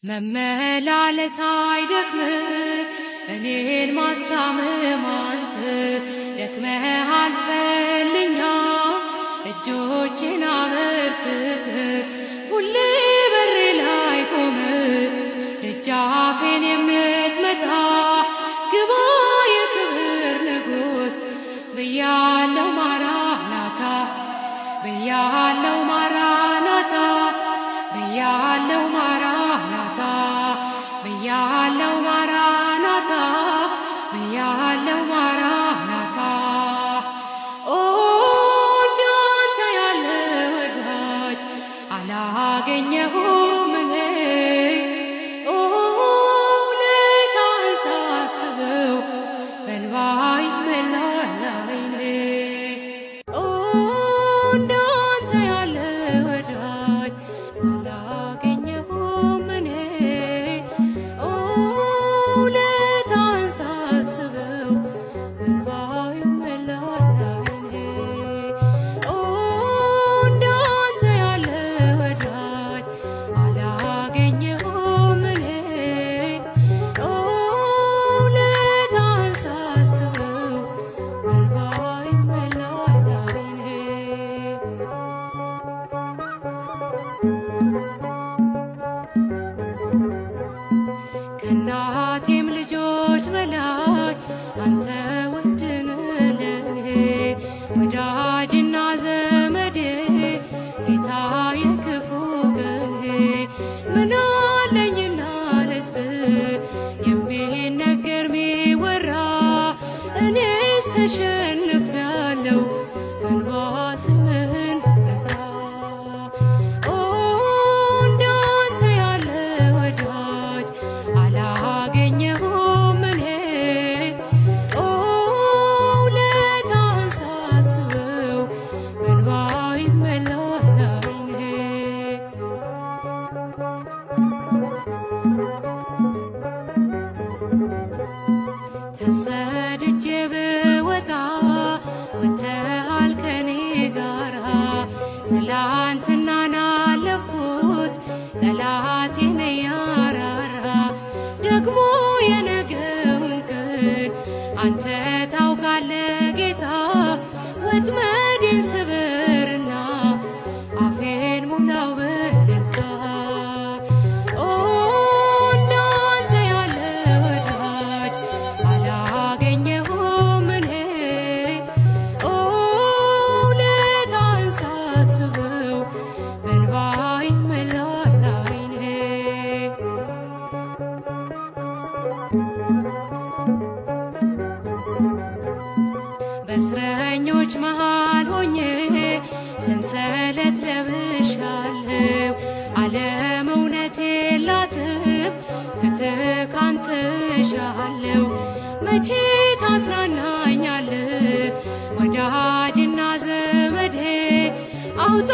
መመላለስ አይደክምህ እኔን ማስታመም አንተ ደክመሃል በልኛ እጆቼን አበርትተህ ሁሌ በሬ ላይ ቆመህ ደጃፌን የምትመታ ግባ የክብር ንጉሥ ብያለው ማራናታ ብያለው ማራናታ ብያለው ማራናታ ብያለው ማራናታ ብያለው ማራናታ ኦ እንዳንተ ያለ ወዳጅ አላገኘሁም እኔ ኦ ውለታህን ሳስበው በእንባ ይሞላል ዓይኔ ኦ እንዳንተ ያለ ወዳጅ አላገኘሁም እኔ ኦ ውለታህን ሳስበው በእንባ ይሞላል ዓይኔ ኦ እንዳንተ ያለ ወዳጅ አላገኘሁም እኔ ኦ ውለታህን ሳስበው በእንባ ይሞላል ዓይኔ ከእናቴም ልጆች በላይ አንተ ውድ ነህ ለኔ ወዳጅና ዘመዴ ጌታ የክፉ ቀኔ ምን አለኝና ልስጥህ የሚነገር ሚወራ እኔስ ተሸንፌያለሁ በእንባ ስምህን ልጥራ ኦ እንዳንተ ያለ ወዳጅ አላገኘሁም እኔ ኦ ውለታህን ሳስበው በእንባ ይሞላል ዓይኔ ተሰድጄ ብወጣ ወጥተሃል ከኔ ጋራ ትላንትናን አለፍኩት ጠላቴን እያራራ ደግሞ የነገውን ቀን አንተ ታውቃለህ ጌታ ወጥመዴን ስበርና አፌን ሙላው በእልልታ ኦ እንዳንተ ያለ ወዳጅ አላገኘሁም እኔ ኦ ውለታህን ሳስበው በእንባ ይሞላል ዓይኔ በእስረኞች መሃል ሆኜ ሰንሰለት ለብሻለሁ ዓለም እውነት የላትም ፍትህ ካንተ እሻለሁ መቼ ታጽናናኛለህ ወዳጅና ዘመዴ አውጣ